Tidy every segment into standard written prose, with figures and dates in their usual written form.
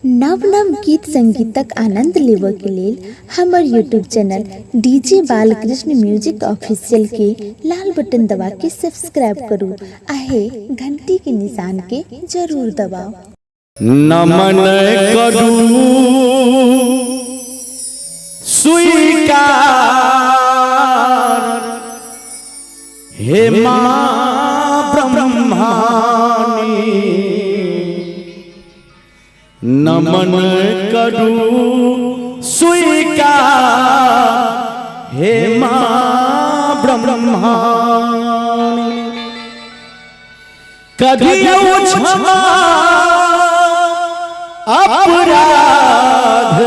नव नव गीत संगीतक आनंद लेबऽ के लेल हमर YouTube channel DJ Balkrishna music official के लाल बटन दबा के सब्सक्राइब करू आहे घंटी के निशान के जरूर दबाओ। नमन करू स्वीकार हे मां ब्रह्मानी, नमन करू स्वीकार हे मां ब्रह्मानी। कभियो क्षमा अपराध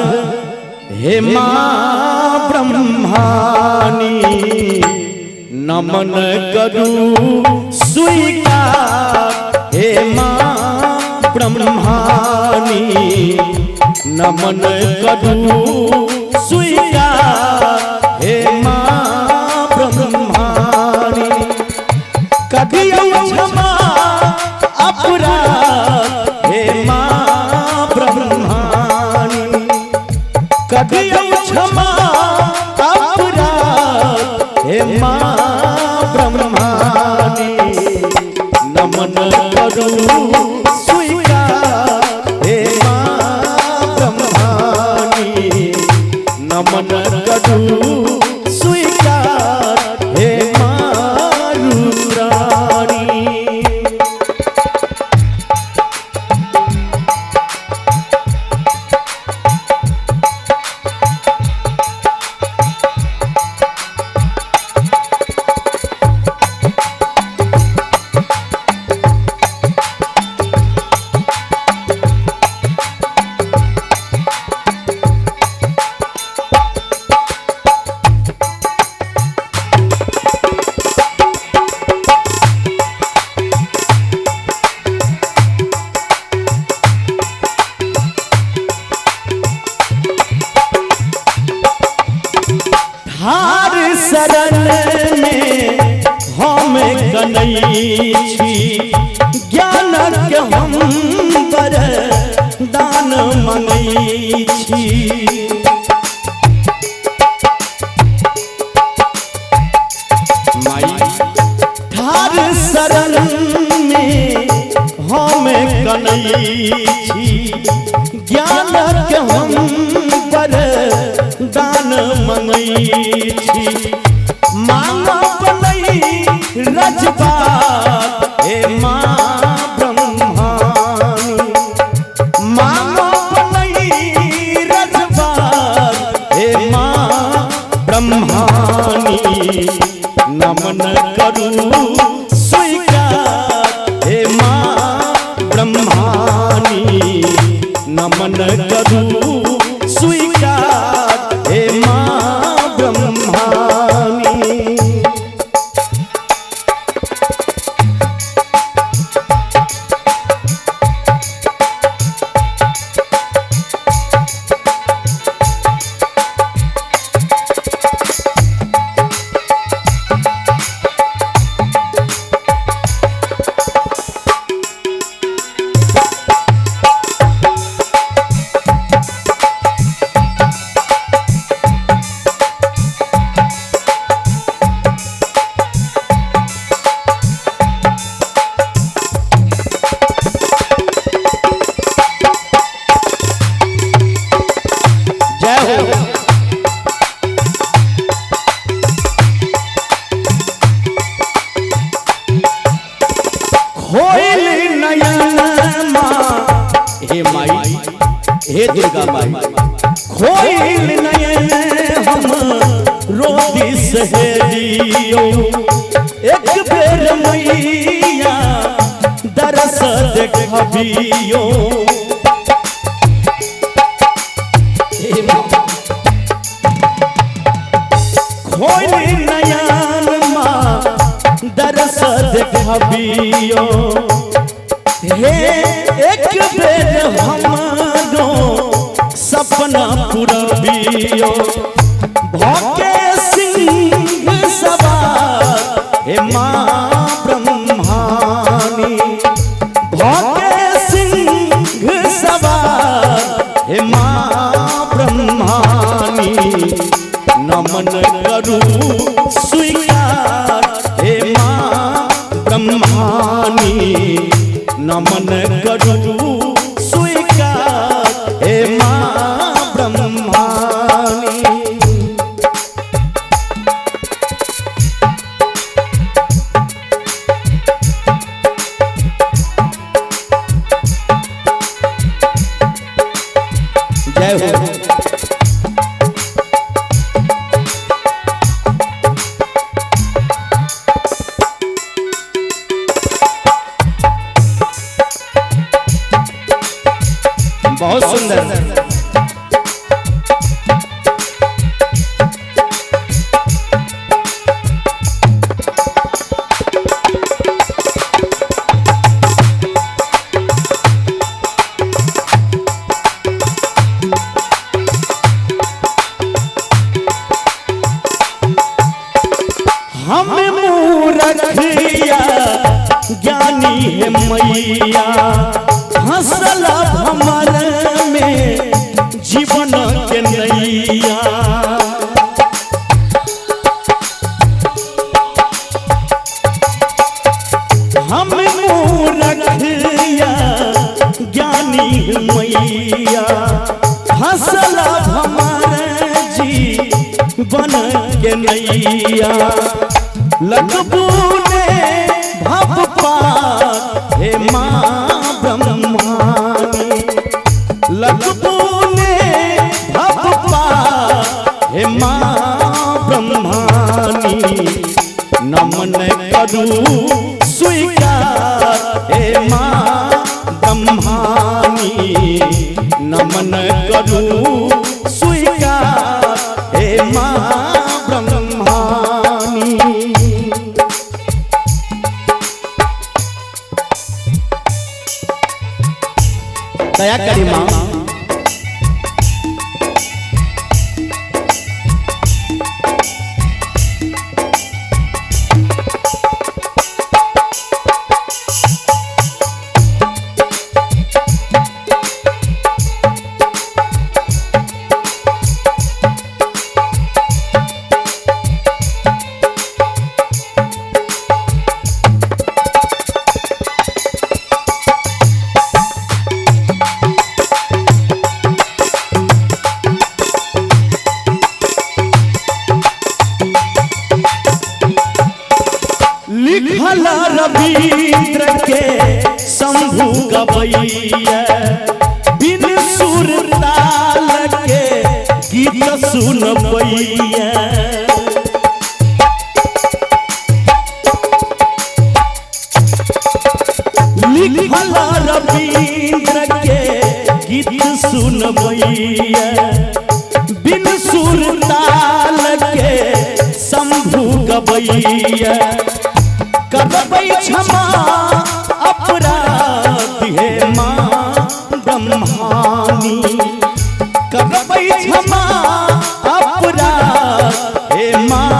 हे मां ब्रह्मानी, नमन करू स्वीकार हे मां ब्रह्मानी, नमन करू स्वीकार हे मां ब्रह्मानी। कभियो क्षमा अपराध हे मां ब्रह्मानी, कभियो क्षमा अपराध हे मां ब्रह्मानी, नमन करू स्वीकार हे मां ब्रह्मानी, नमन करू स्वीकार हे मां रुद्राणी। हार शरण में हम कनई छी, ज्ञान के हम वरदान मंगई छी। माई हार शरण में हम कनई छी, ज्ञान के हम दान मंगई छी। मानव नहीं रजबा हे मां ब्रह्मानी, मानव नहीं रजबा हे मां ब्रह्मानी, नमन करू स्वीकार हे मां ब्रह्मानी, नमन करू स्वीकार हे मां ब्रह्मानी। हे माई हे दुर्गा माई, खोइल नयन हम रोती सहेलियो, एक बेर मैया दरस देखबियो। खोइल नयन मां दरस देखबियो, हे एक बेर हमरो सपना पुरबियो। भोके सिंह सवार हे मां ब्रह्मानी, भोके सिंह सवार नमन करू स्वीकार हे माँ ब्रह्मानी नमन करू स्वीकार हे माँ ब्रह्मानी। जय हो। बहुत सुंदर। हम मूर्खिया ज्ञानी है मैया हंसला भमर में जीवन के नैया। हम मूर्खिया ज्ञानी है मैया हंसला भमर जीवन के नैया। लगबू ने भव पार हे माँ ब्रह्मानी लगबू ने भव पार हे माँ ब्रह्मानी नमन करू स्वीकार हे माँ ब्रह्मानी नमन करू स्वीकार हे माँ ब्रह्मानी। दया करी माँ। लिखल रविंद्र के शंभु गवैया बिन सुर ताल के गीत सुनबैया। लिखल रविंद्र के गीत सुनबैया बिन सुर ताल के शंभु गवैया। करबै क्षमा अपराध हे माँ ब्रह्मानी करबै क्षमा अपराध हे माँ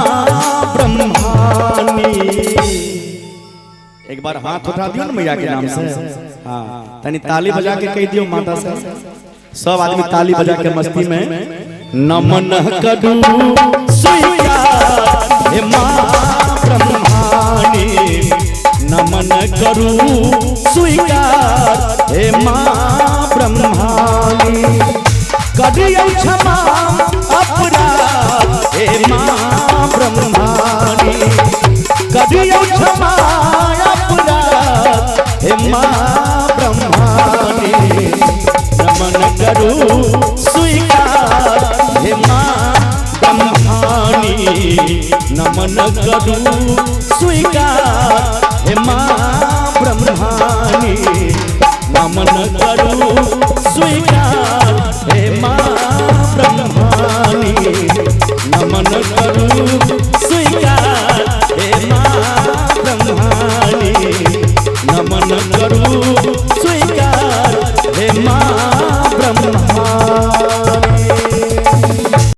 ब्रह्मानी। एक बार हाथ उठा दियो ना मैया के नाम से। हाँ तनी ताली बजा के कह दियो माता से। सब आदमी ताली बजा के मस्ती में नमन करू स्वीकार हे माँ ब्रह्मानी नमन करू स्वीकार हे माँ ब्रह्मानी। करियौ क्षमा अपराध हे माँ ब्रह्मानी करियौ क्षमा अपराध हे माँ ब्रह्मानी नमन करू स्वीकार हे माँ ब्रह्मानी नमन करू स्वीकार